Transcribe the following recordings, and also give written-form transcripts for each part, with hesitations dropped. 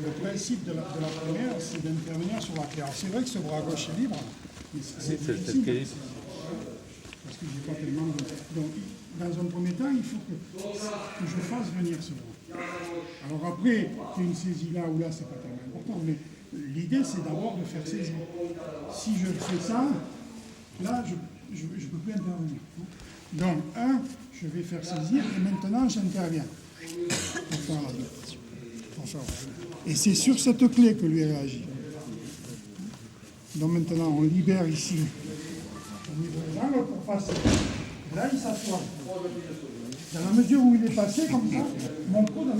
Le principe de la première, c'est d'intervenir sur la clé. Alors c'est vrai que ce bras gauche est libre, mais c'est difficile. Parce que j'ai pas tellement de... Donc, dans un premier temps, il faut que je fasse venir ce bras. Alors après, qu'il y ait une saisie là ou là, c'est pas tellement important, mais l'idée, c'est d'abord de faire saisir. Si je fais ça, là, je ne peux plus intervenir. Donc, je vais faire saisir et maintenant, j'interviens. Pour faire la deux. Et c'est sur cette clé que lui réagit. Donc maintenant, on libère ici. On libère l'angle pour passer. Là, il s'assoit. Dans la mesure où il est passé comme ça, mon coude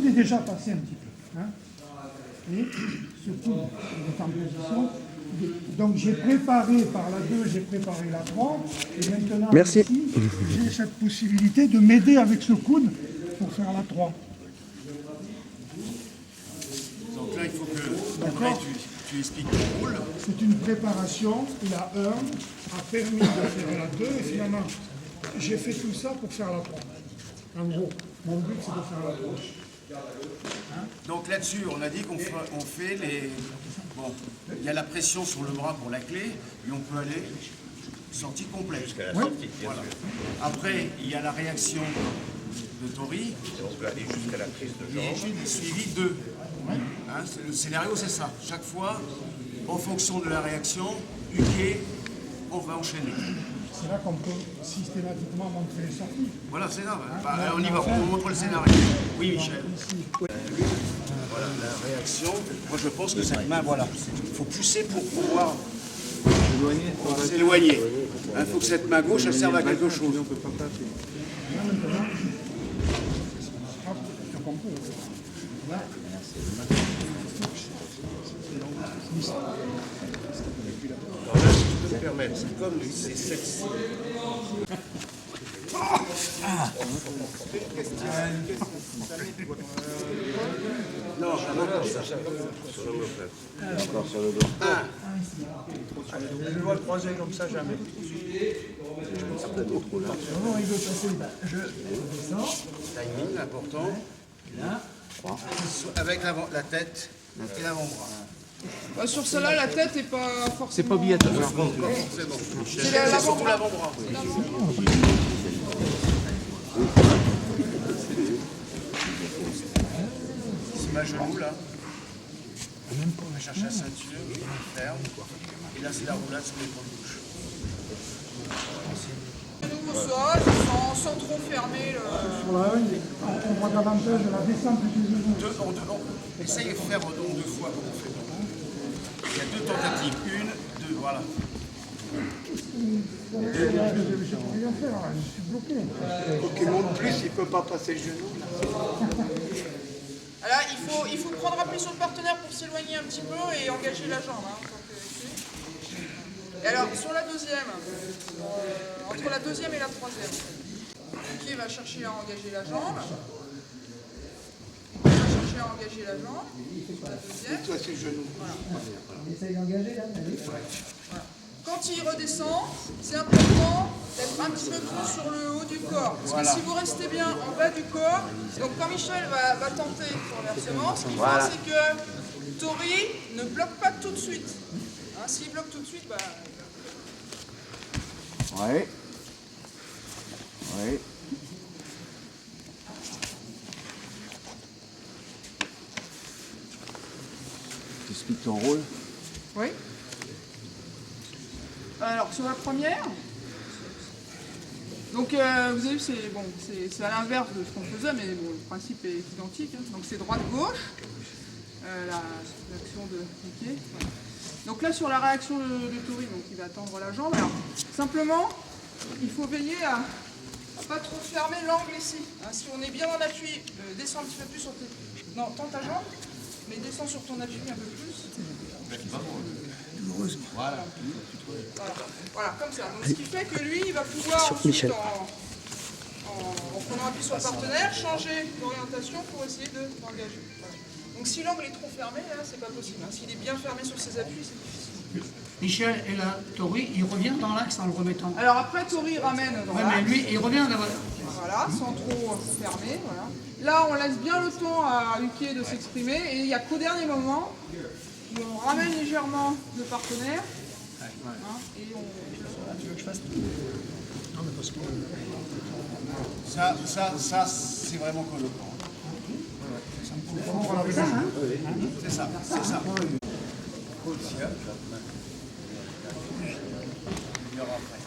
est déjà passé un petit peu. Hein. Et ce coude est en position. Donc j'ai préparé par la 2, j'ai préparé la 3. Et maintenant, ici, j'ai cette possibilité de m'aider avec ce coude pour faire la 3. Donc là, il faut que tu expliques ton rôle. C'est une préparation. La 1 a permis de faire la 2 et finalement, j'ai fait tout ça pour faire la 3. En gros, mon but, c'est de faire la 3. Hein? Donc là-dessus, on a dit qu'on fait les... Bon, il y a la pression sur le bras pour la clé, et on peut aller sortie complète. Jusqu'à la sortie, voilà. Après, il y a la réaction de Tori. On peut aller jusqu'à la prise de jambe. Et suivi de... Hein, le scénario, c'est ça. Chaque fois, en fonction de la réaction, UK, on va enchaîner. C'est là qu'on peut systématiquement montrer les sorties. Voilà, c'est ça. Bah, on y va, on montre le scénario. Oui, Michel. Voilà, la réaction. Moi, je pense que cette main, voilà. Il faut pousser pour pouvoir s'éloigner. Il faut que cette main gauche, elle serve à quelque chose. On ne peut pas passer. Là, maintenant, hop, on peut. Là. Je peux me permettre, c'est comme c'est sexy. Non, ça. Sur l'omoplate. Encore sur le dos. Je dois le croiser comme ça, jamais. Non, il veut passer. Je descends. Timing, important. Là. Avec la tête et l'avant-bras. Bah, sur celle-là, la tête n'est pas forcément... C'est pas obligatoire. C'est bon. C'est surtout l'avant-bras. C'est ma genou là. On va chercher la ceinture, on ferme. Et là, c'est la roulade sur l'épaule gauche. Genou au sol, sans trop fermer le... Sur la 1, on voit davantage la descente du genou. Essaye de faire donc 2 fois comme on fait debout. Il y a 2 tentatives. 1, 2, voilà. Je ne peux rien faire, là. Je suis bloqué. Faut qu'il monte plus, il ne peut pas passer le genou. Alors, il faut prendre appui sur le partenaire pour s'éloigner un petit peu et engager la jambe. Hein, et alors, sur la deuxième, entre la deuxième et la troisième, Mickey va chercher à engager la jambe. Il va chercher à engager la jambe. La deuxième. Toi, c'est le genou. Voilà. On essaye d'engager, là. Voilà. Quand il redescend, c'est important d'être un petit peu plus sur le haut du corps. Parce que si vous restez bien en bas du corps, donc quand Michel va tenter son renversement, ce qu'il faut, c'est que Tori ne bloque pas tout de suite. Hein, s'il bloque tout de suite, bah... Ouais. Ouais. Tu expliques ton rôle? Oui. Alors, sur la première, donc vous avez vu, c'est à l'inverse de ce qu'on faisait, mais bon, le principe est identique. Hein. Donc c'est droite-gauche, l'action de Mickey. Voilà. Donc là, sur la réaction de Tori, donc il va tendre la jambe. Alors, simplement, il faut veiller à pas trop fermer l'angle ici. Hein, si on est bien en appui, descends un petit peu plus sur tes... Non, tends ta jambe, mais descends sur ton appui un peu plus. Voilà. Voilà, comme ça. Donc, ce qui fait que lui, il va pouvoir ensuite, en prenant appui sur le partenaire, changer d'orientation pour essayer d'engager. Voilà. Donc si l'angle est trop fermé, là, c'est pas possible. Hein. S'il est bien fermé sur ses appuis, c'est difficile. Michel, et là, Tori, il revient dans l'axe en le remettant. Alors après, Tori ramène dans l'axe. Ouais, mais lui, il revient Voilà, sans trop fermer. Voilà. Là, on laisse bien le temps à Uke de s'exprimer et il n'y a qu'au dernier moment où on ramène légèrement le partenaire. Hein, et on... Tu veux que je fasse? Non, mais parce que... Ça c'est vraiment colloquant. Ça me prend vraiment à la raison. C'est ça, c'est ça. Il y aura après.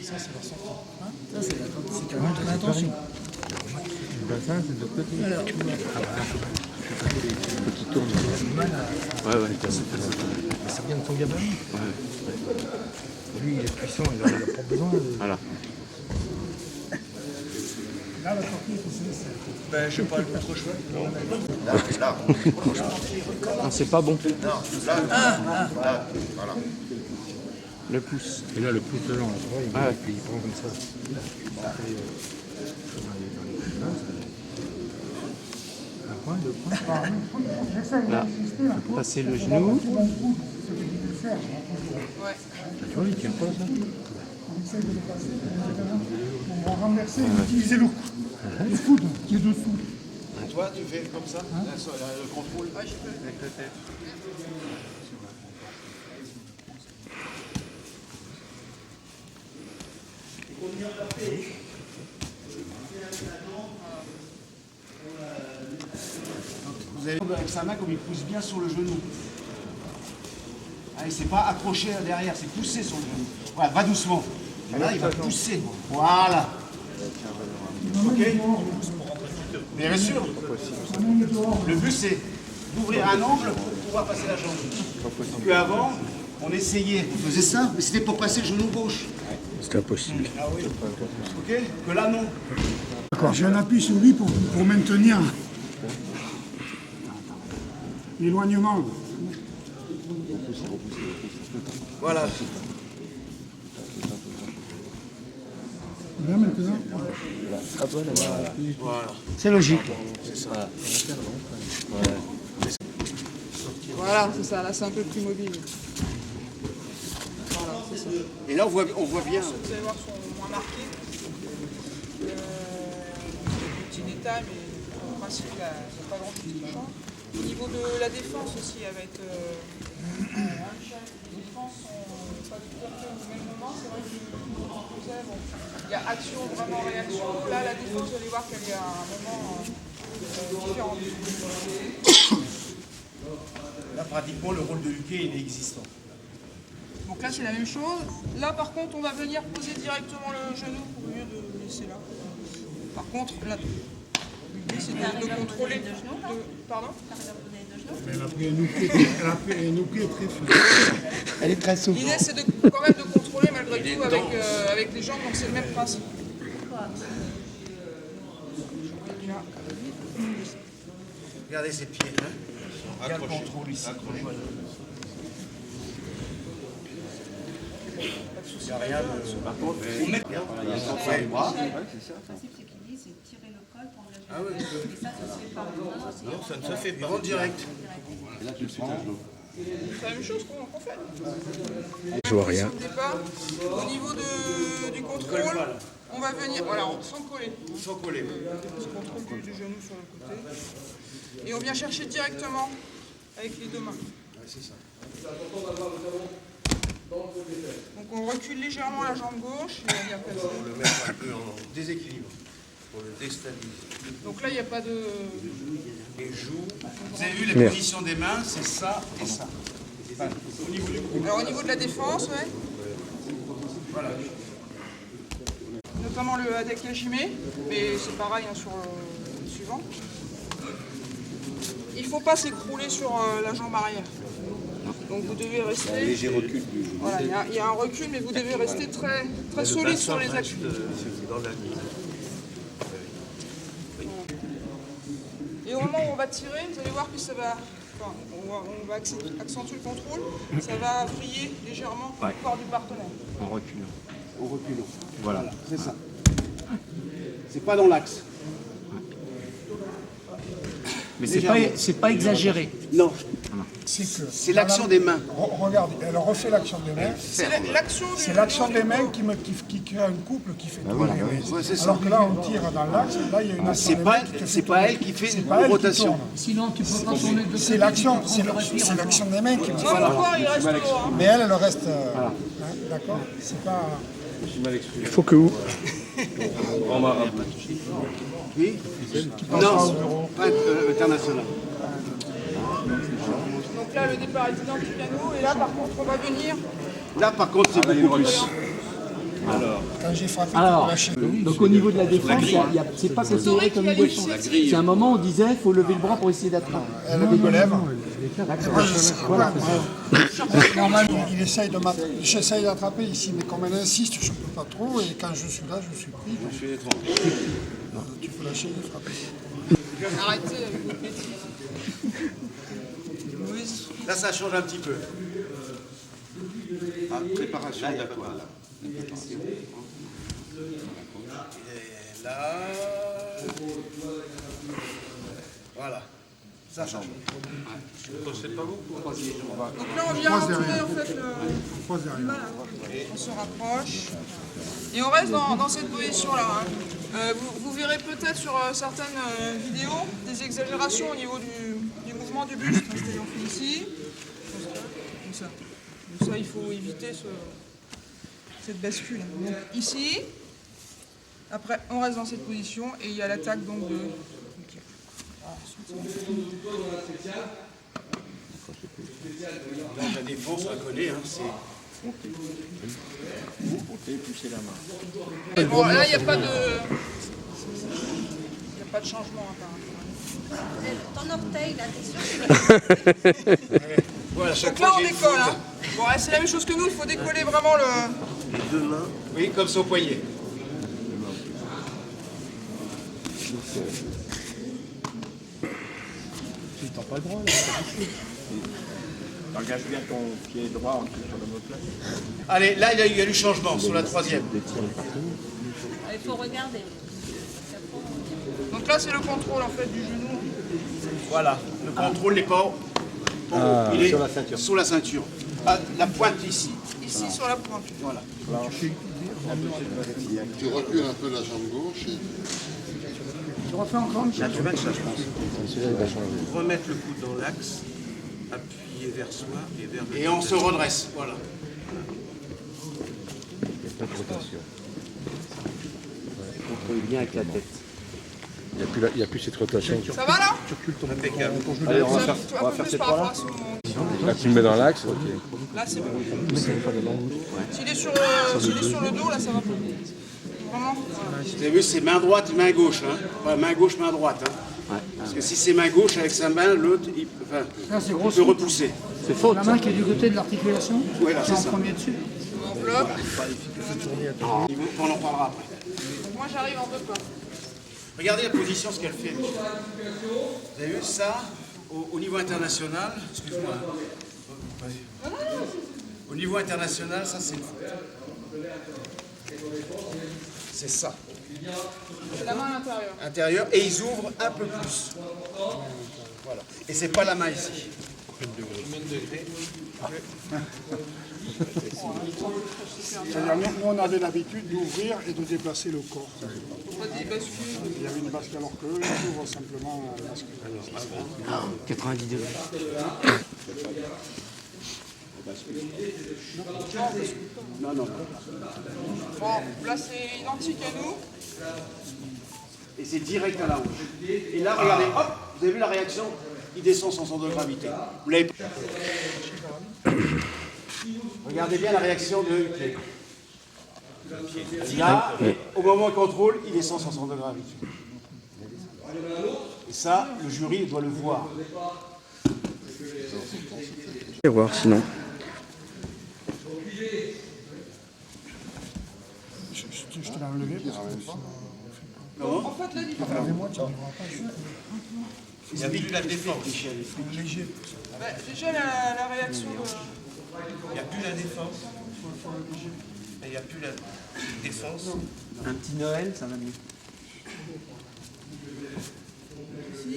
Ça, c'est la sortie. Hein? Ça, c'est la sortie. C'est attention. Le bassin, c'est de l'autre côté. Alors, tu vois. Qui tourne. Ouais, ouais, c'est bien de son gabarit. Ouais. Lui, il est puissant, il n'a pas besoin de... Voilà. Là, la sortie, c'est... Ben, je sais pas, d'autre choix. Non, c'est pas bon. Là, voilà. Le pouce. Et là, le pouce de l'an, il prend comme ça. Un point, deux points. Là, passer le genou. Ouais. Tu vois, il tient pas ça. On essaye de le passer. On va renverser et utiliser le coude qui est dessous. Toi, tu fais comme ça, le contrôle. Ouais, je peux. Avec la tête. Vous avez avec sa main comme il pousse bien sur le genou. Ah, c'est pas accroché derrière, c'est poussé sur le genou. Voilà, va doucement. Et là, il va pousser. Voilà. Ok. Bien sûr. Le but, c'est d'ouvrir un angle pour pouvoir passer la jambe. Parce qu'avant, on essayait, on faisait ça, mais c'était pour passer le genou gauche. C'est impossible. Ah oui. Ok. Que là, non. D'accord, j'ai un appui sur lui pour maintenir l'éloignement. Voilà. Là, maintenant. Voilà. C'est logique. Voilà, c'est ça. Là, c'est un peu plus mobile. Voilà, c'est ça. Et là, on voit bien. Vous allez voir, sont moins marqués. Petit détail, mais en principe, il n'y a pas grand-chose qui change. Au niveau de la défense aussi, elle va être... les défenses sont pas tout à fait au même moment. C'est vrai que il y a action, vraiment réaction. Là, la défense, vous allez voir qu'elle est à un moment différent. Là, pratiquement, le rôle de Uke, il est existant. Donc là, c'est la même chose. Là, par contre, on va venir poser directement le genou au lieu de le laisser là. Par contre, là, l'idée, c'est de contrôler... Pardon? Elle a pris un outil très fin. Elle est très souple. L'idée, c'est quand même de contrôler malgré tout avec les jambes, donc c'est le même principe. Regardez ses pieds. Hein. Il y a le contrôle ici. Il n'y a rien de... Par contre, il y a le bras. Le principe, c'est qu'il dit, c'est tirer le col pour engager le col. Et ça se fait par le main. Non, ça ne se fait pas. En direct. C'est la même chose qu'on fait. Je vois rien. Au niveau du contrôle, on va venir, voilà, sans coller. Sans coller. Ce contrôle du genou sur le côté. Et on vient chercher directement avec les deux mains. Ouais, c'est ça. Donc on recule légèrement la jambe gauche et on vient passer. Pour le mettre un peu en déséquilibre, pour le déstabiliser. Donc là, il n'y a pas de... Les joues. Vous avez vu les positions des mains, c'est ça et ça. Enfin, au niveau du cou. Alors au niveau de la défense, ouais. Voilà. Notamment le adekajime, mais c'est pareil hein, sur le suivant. Il ne faut pas s'écrouler sur la jambe arrière. Donc vous devez rester... Un léger recul du genou. Voilà, il y a un recul, mais vous devez rester très, très solide sur les appuis. Dans la ligne. Et au moment où on va tirer, vous allez voir que ça va... Enfin, on va accentuer le contrôle, ça va vriller légèrement le corps du partenaire. En reculant. Au reculant. Voilà, c'est ça. C'est pas dans l'axe. Mais c'est pas exagéré. Non, c'est que... C'est l'action des mains. Regarde, elle refait l'action des mains. C'est l'action du... C'est l'action des mains qui crée un couple qui fait tourner. Ouais, c'est ça. Alors que là, on tire dans l'axe, là, il y a une action C'est des pas, mains qui te fait c'est pas tourner. elle qui fait C'est une pas elle qui rotation. tourne. Sinon, tu peux pas tourner de C'est l'action, c'est l'action des mains qui me fait Non, le corps, il reste haut. Hein. Mais elle reste... hein, d'accord. C'est pas... Il faut que où? Oui. Non, pas international. Donc là, le départ est identique à nous. Et là, par contre, on va venir... Là, par contre, c'est beaucoup plus. Quand j'ai frappé, tu Alors, peux lâcher. donc au niveau de la défense, c'est pas considéré comme une défense. C'est un moment où on disait il faut lever le bras pour essayer d'attraper. Elle me lève. Normalement, j'essaye d'attraper ici, mais comme elle insiste, je ne peux pas trop. Et quand je suis là, je suis pris. Tu peux lâcher et frapper. Arrêtez avec vos bêtises. Louise. Là, ça change un petit peu. Ah, préparation de la poire. Et là... Voilà. Ça change. Donc là, on vient entourer en fait le mal. On se rapproche. Et on reste dans cette position-là. Hein. Vous verrez peut-être sur certaines vidéos des exagérations au niveau du mouvement du buste. C'est-à-dire on fait ici, comme ça. Donc ça, il faut éviter cette bascule. Donc ici, après, on reste dans cette position et il y a l'attaque donc de... Donc la défense, on la connaît, hein, c'est... Mais bon, là, il n'y a pas de... changement apparemment. Ton orteil, là, t'es sûr que Voilà, chaque Donc là, fois, on j'ai une décolle. faute. Hein. Bon, c'est la même chose que nous, il faut décoller vraiment le... Les deux mains. Oui, comme son poignet. Tu t'en pas le droit, là. Engage bien ton pied droit en dessous sur le moteur. Allez, là, il y a eu changement sur la troisième. Il faut regarder. Donc là, c'est le contrôle en fait du genou. Voilà, le contrôle n'est pas... il est sur la ceinture. Ah, la pointe ici. Ici, sur la pointe. Voilà. Tu recules un peu la jambe gauche et Tu refais encore une Là, tu vas ça, je pense. Celui-là, il va changer. Remettre le coude dans l'axe, appuyer vers soi et vers le... Et on se redresse, voilà. Il n'y a pas de rotation. Contrôle bien avec la tête. Il n'y a plus cette rotation. Ça va là? Impeccable. Allez, on va Ça, faire, tu vas un peu plus par rapport à ce moment. là, tu me mets dans l'axe, ok. Là, c'est bon. S'il est sur le dos, là, ça va pas. Vraiment. Voilà. Vous avez vu, c'est main droite et main gauche. Hein. Enfin, main gauche, main droite. Hein. Parce que si c'est main gauche avec sa main, l'autre, il peut repousser. C'est faute. La main qui est du côté de l'articulation, Oui, là, c'est en ça. premier dessus. On enveloppe. On en parlera après. Donc moi, j'arrive en deux pas. Regardez la position, ce qu'elle fait. Vous avez vu ça, au niveau international, excuse-moi. Vas-y. Au niveau international, ça c'est une faute. C'est ça. La main à l'intérieur. Intérieur, et ils ouvrent un peu plus. Voilà. Et c'est pas la main ici. C'est-à-dire, nous, on avait l'habitude d'ouvrir et de déplacer le corps. Faut pas des bascules. Il y avait une bascule alors qu'eux, ils ouvrent simplement la bascule. 90 degrés. Non, non. Bon, là, c'est identique à nous. Et c'est direct à la hanche. Et là, regardez, hop, vous avez vu la réaction? Il descend sans centre de gravité. Vous l'avez pas. Regardez bien la réaction de Hucley. Là, au moment où il contrôle, il descend sans centre de gravité. Et ça, le jury doit le voir. Et voir sinon. Je te l'ai enlevé parce que... Comment? En fait, là, il faut Regardez-moi, tu ne vois pas. Il y a plus la défense, Michel. Léger. déjà la réaction de... Il n'y a plus la défense. Il n'y a plus la défense. Un petit Noël, ça va mieux. Ici.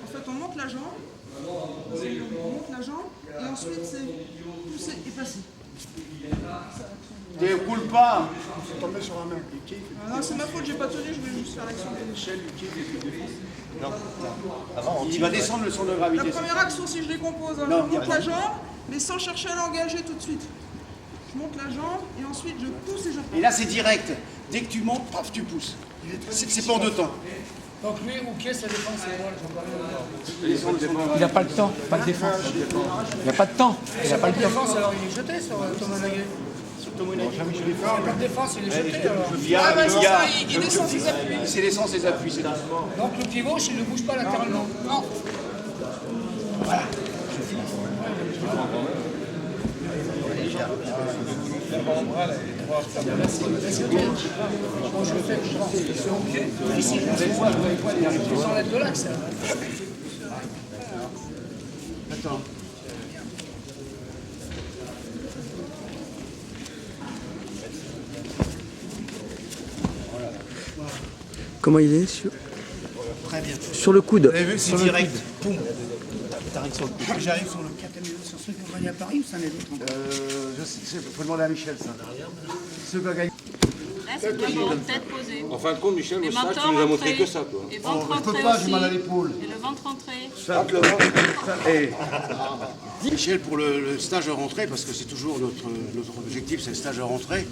En fait, on monte la jambe. On monte la jambe. Et ensuite, c'est pousser et passer. Déroule pas. C'est tombé sur la main. Non, c'est ma faute, j'ai pas tenu, je voulais juste faire l'action. Il va descendre le centre de gravité. La première action, si je décompose, hein, Non, je monte la jambe, mais sans chercher à l'engager tout de suite. Je monte la jambe et ensuite je pousse et je Et là, c'est direct. Dès que tu montes, paf, tu pousses. C'est pas en deux temps. Donc lui, Ouké, sa défense, c'est moi, Il n'a pas le temps, pas de défense. Il n'a pas de temps. Il n'a pas le temps. défense, alors il est jeté sur Tomonagé. Sur Tomonagé. Il n'a pas de défense, il est jeté alors. il descend ses appuis. C'est descend ses appuis, c'est tout. Donc le pied gauche, il ne bouge pas latéralement. Non. Je le fais, je rentre. Ici, je vais enlève de l'axe. Attends. Comment il est sur, Très bien. sur le coude? Vous avez vu, c'est direct. Poum. J'arrive sur le 4 sur ceux qui ont gagné à Paris ou ça n'est l'autre? Je sais, faut demander à Michel ça. Ceux qui ont gagné. Là, c'est vraiment tête posée. En fin de compte, Michel, Les le stage, mentors tu nous as montré rentrés. que ça, toi. Et ventre rentré Je peux pas, j'ai aussi. mal à l'épaule. Et le ventre rentré. Michel, pour le stage de rentrée, parce que c'est toujours notre objectif, c'est le stage de rentrée.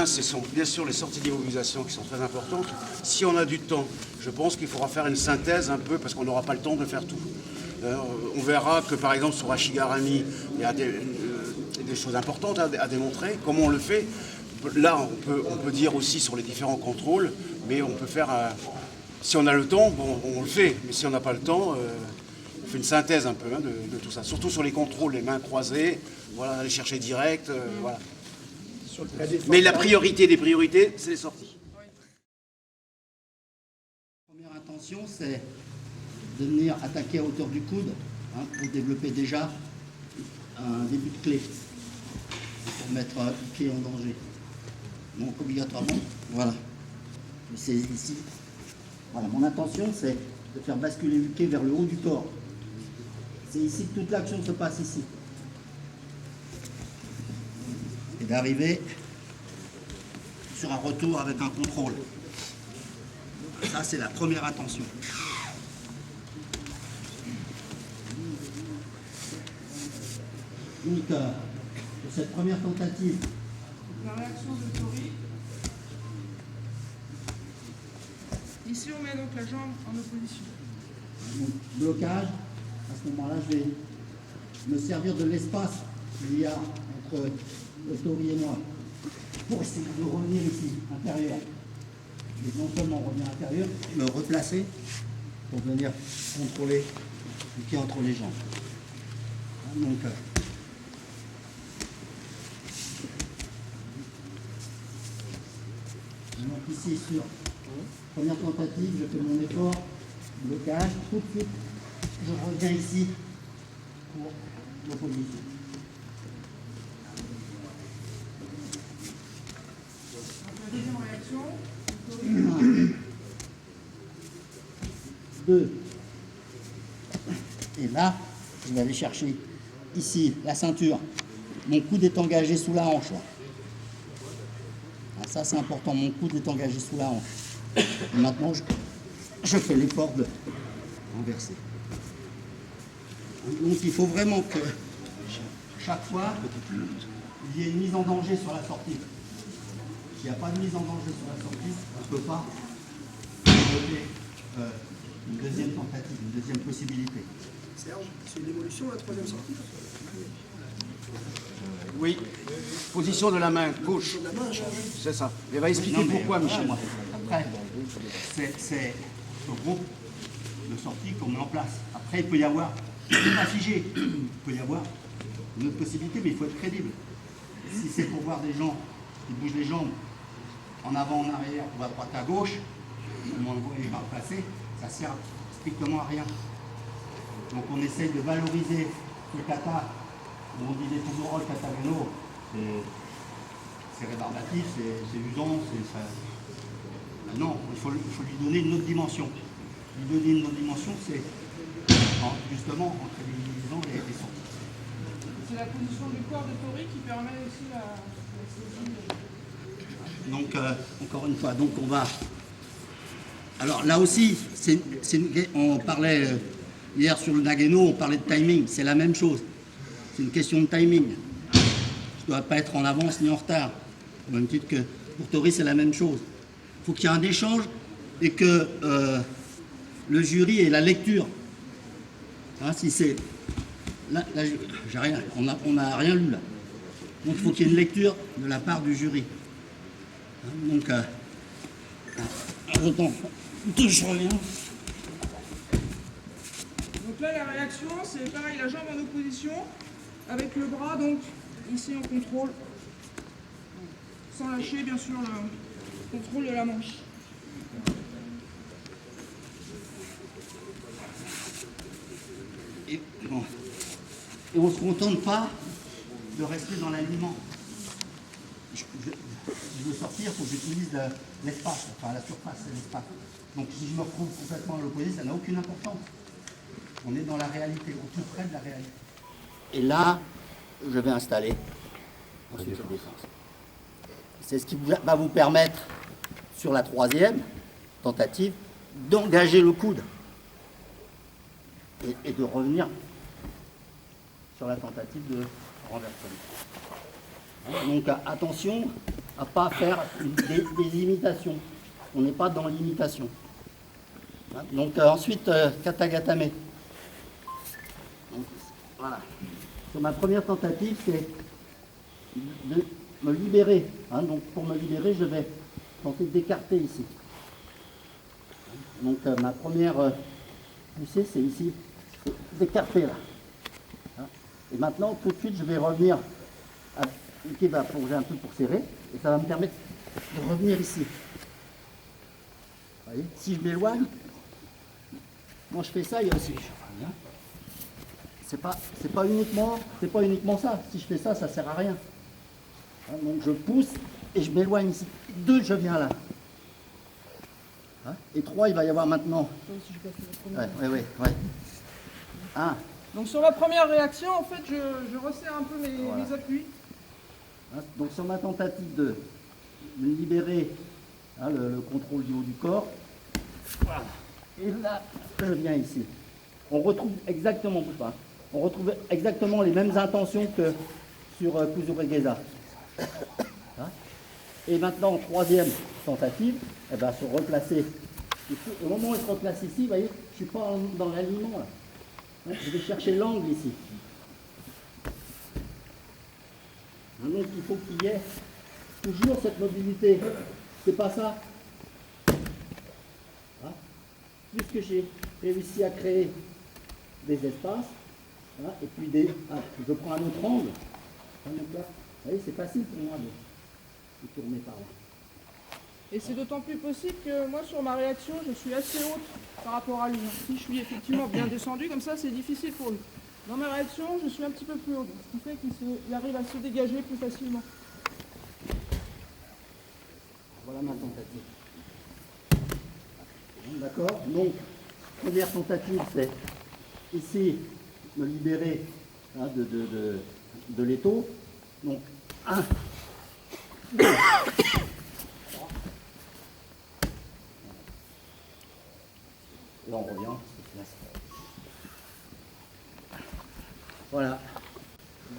Ce sont bien sûr les sorties d'immobilisation qui sont très importantes. Si on a du temps, je pense qu'il faudra faire une synthèse un peu, parce qu'on n'aura pas le temps de faire tout. On verra que par exemple sur Ashigarami, il y a des choses importantes à démontrer. Comment on le fait? Là, on peut dire aussi sur les différents contrôles, mais on peut faire... si on a le temps, bon, on le fait. Mais si on n'a pas le temps, on fait une synthèse un peu de tout ça. Surtout sur les contrôles, les mains croisées, voilà, aller chercher direct, voilà. Mais la priorité des priorités, c'est les sorties. La première intention, c'est de venir attaquer à hauteur du coude, pour développer déjà un début de clé, pour mettre le pied en danger. Donc obligatoirement, voilà. C'est ici. Voilà, mon intention, c'est de faire basculer le pied vers le haut du corps. C'est ici que toute l'action se passe ici. Et d'arriver sur un retour avec un contrôle. Ça, c'est la première intention. Donc, pour cette première tentative, la réaction de Tori. Ici, on met donc la jambe en opposition. donc, blocage, à ce moment-là, je vais me servir de l'espace qu'il y a entre le Tori et moi pour essayer de revenir ici, intérieur. Et non seulement revenir intérieur, me replacer pour venir contrôler le pied entre les jambes. Donc, ici sur première tentative, je fais mon effort, blocage, tout de suite, je reviens ici pour l'opposition. La deuxième réaction. 2. Et là, je vais aller chercher ici la ceinture. Mon coude est engagé sous la hanche. Là. Ah, ça, c'est important. Mon coude est engagé sous la hanche. Et maintenant, je fais l'effort de renverser. Donc, il faut vraiment que chaque fois, il y ait une mise en danger sur la sortie. S'il n'y a pas de mise en danger sur la sortie, on ne peut pas développer une deuxième tentative, une deuxième possibilité. Serge, c'est une évolution la troisième sortie? Oui. Position de la main gauche. C'est ça. Il va expliquer pourquoi, Michel. Après, c'est le groupe de sortie qu'on met en place. Après, il peut y avoir, c'est pas figé, il peut y avoir une autre possibilité, mais il faut être crédible. Si c'est pour voir des gens qui bougent les jambes en avant, en arrière, ou à droite, à gauche, comment on voit les barres passer, ça sert strictement à rien. Donc on essaye de valoriser ce kata, où on disait toujours oh, le kata Gano, c'est rébarbatif, c'est usant, non, il faut lui donner une autre dimension. lui donner une autre dimension, c'est justement en crédibilisant les sorties. C'est la position du corps de Tori qui permet aussi la saisie. Donc, encore une fois, donc on va... Alors là aussi, on parlait hier sur le Nagano, on parlait de timing, c'est la même chose. C'est une question de timing. Je ne dois pas être en avance ni en retard. Au même titre que pour Tori, c'est la même chose. Il faut qu'il y ait un échange et que le jury ait la lecture. Hein, si c'est... Là j'ai rien, on n'a rien lu là. Donc il faut qu'il y ait une lecture de la part du jury. Hein, donc, autant, je reviens. Donc là, la réaction, c'est pareil, la jambe en opposition, avec le bras, donc, ici en contrôle. Sans lâcher, bien sûr, le contrôle de la manche. Et on ne se contente pas de rester dans l'alignement. Je veux sortir, il faut que j'utilise l'espace, enfin la surface, c'est l'espace. Donc si je me retrouve complètement à l'opposé, ça n'a aucune importance. On est dans la réalité, au plus près de la réalité. Et là, je vais installer ensuite la défense. C'est ce qui va vous permettre, sur la troisième tentative, d'engager le coude et de revenir sur la tentative de renversement. Donc attention à ne pas faire des imitations. On n'est pas dans l'imitation. Donc ensuite, katagatame. Donc, voilà. Sur ma première tentative, c'est de me libérer. Hein, donc pour me libérer, je vais tenter d'écarter ici. Donc ma première poussée, c'est ici, d'écarter là. Hein. Et maintenant, tout de suite, je vais revenir à qui va plonger un peu pour serrer, et ça va me permettre de revenir ici. Vous voyez, si je m'éloigne, moi je fais ça, il y a aussi. C'est pas uniquement ça. Si je fais ça, ça sert à rien. Hein, donc je pousse et je m'éloigne ici. 2, je viens là. Hein, et 3, il va y avoir maintenant. Ouais. 1. Donc sur la première réaction, en fait, je resserre un peu mes appuis. Hein, donc sur ma tentative de libérer le contrôle du haut du corps, voilà. Et là, je viens ici. On retrouve exactement, on retrouve exactement les mêmes intentions que sur Kuzure-Geza. Hein, et maintenant, troisième tentative, elle va se replacer. Au moment où elle se replace ici, vous voyez, je ne suis pas dans l'alignement là. Hein, je vais chercher l'angle ici. Donc il faut qu'il y ait toujours cette mobilité. C'est pas ça. Hein, puisque j'ai réussi à créer des espaces, hein, et puis je prends un autre angle. Hein, donc là, vous voyez, c'est facile pour moi de tourner par là. Et c'est d'autant plus possible que moi, sur ma réaction, je suis assez haute par rapport à lui. Si je suis effectivement bien descendu, comme ça, c'est difficile pour lui. Dans ma réaction, je suis un petit peu plus haut, ce qui fait qu'il arrive à se dégager plus facilement. Voilà ma tentative. D'accord? Donc, première tentative, c'est ici, me libérer hein, de l'étau. Donc, 1, 2, 3. Là, on revient. Voilà.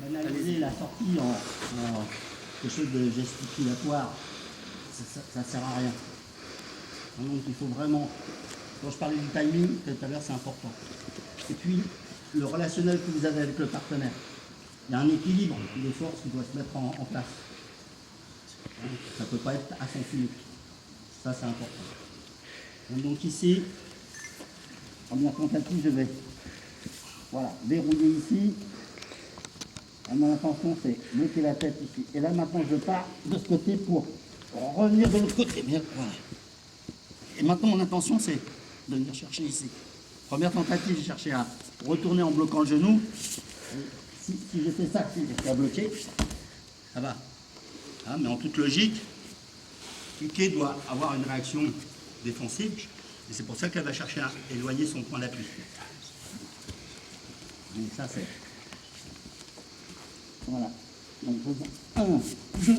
Analyser la sortie en quelque chose de gesticulatoire, ça ne sert à rien. Donc il faut vraiment, quand je parlais du timing tout à l'heure, c'est important. Et puis, le relationnel que vous avez avec le partenaire. Il y a un équilibre des forces qui doit se mettre en place. Ça ne peut pas être à sens unique. Ça, c'est important. Donc ici, en bien tentative, je vais verrouiller ici. Mon intention, c'est bloquer la tête ici. Et là, maintenant, je pars de ce côté pour revenir de l'autre côté. Bien, voilà. Et maintenant, mon intention, c'est de venir chercher ici. Première tentative, j'ai cherché à retourner en bloquant le genou. Si j'ai fait ça, si j'ai bloqué, ça va. Hein, mais en toute logique, Ike doit avoir une réaction défensive. Et c'est pour ça qu'elle va chercher à éloigner son point d'appui. Donc ça c'est... Voilà. Donc 1, 2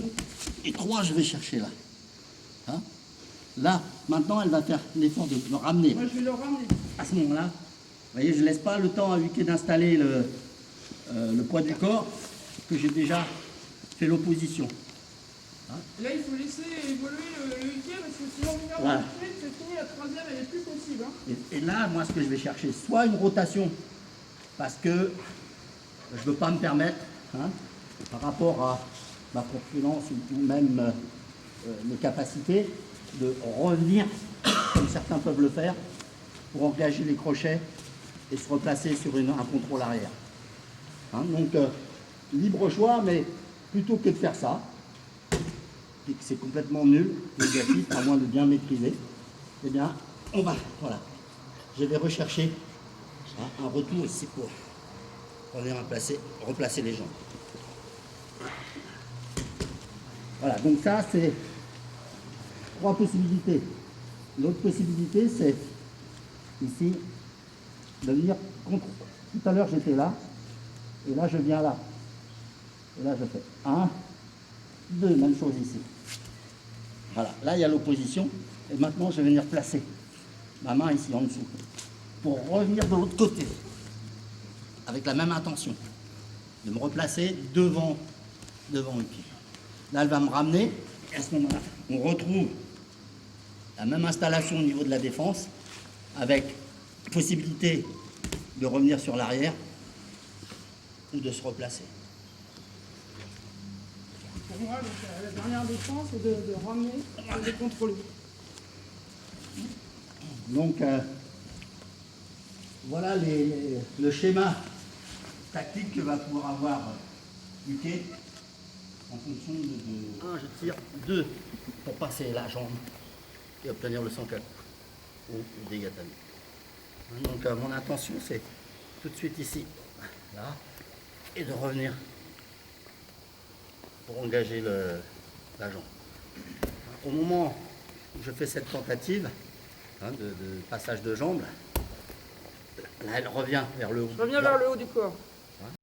et 3, je vais chercher là. Hein? Là, maintenant, elle va faire l'effort de me ramener. Moi, je vais le ramener. À ce moment-là, vous voyez, je ne laisse pas le temps à Huquet d'installer le poids du corps, que j'ai déjà fait l'opposition. Et là, il faut laisser évoluer le huitième, parce que sinon, on vient Voilà. tout de suite, c'est fini, la troisième, elle est plus possible. Hein. Et là, moi, ce que je vais chercher, soit une rotation, parce que je ne veux pas me permettre, hein, par rapport à ma corpulence ou même mes capacités, de revenir, comme certains peuvent le faire, pour engager les crochets et se replacer sur un contrôle arrière. Hein, donc, libre choix, mais plutôt que de faire ça, et que c'est complètement nul, négatif, à moins de bien maîtriser, eh bien, on va, voilà. Je vais rechercher un retour ici pour revenir replacer les jambes. Voilà, donc ça, c'est 3 possibilités. L'autre possibilité, c'est ici, de venir contre. Tout à l'heure, j'étais là, et là, je viens là. Et là, je fais 1, 2, même chose ici. Voilà, là, il y a l'opposition, et maintenant, je vais venir placer ma main ici en dessous, pour revenir de l'autre côté, avec la même intention, de me replacer devant le pied. Là, elle va me ramener, et à ce moment-là, on retrouve la même installation au niveau de la défense, avec possibilité de revenir sur l'arrière ou de se replacer. Pour moi, donc, la dernière défense, c'est de ramener et de contrôler. Donc, voilà le schéma tactique que va pouvoir avoir Huquet en fonction de 1, je tire, 2 pour passer la jambe et obtenir le 104 ou le dégatami. Donc, mon intention, c'est tout de suite ici, là, et de revenir pour engager la jambe. Au moment où je fais cette tentative, de passage de jambe, là elle revient vers le haut. Je reviens vers le haut du corps.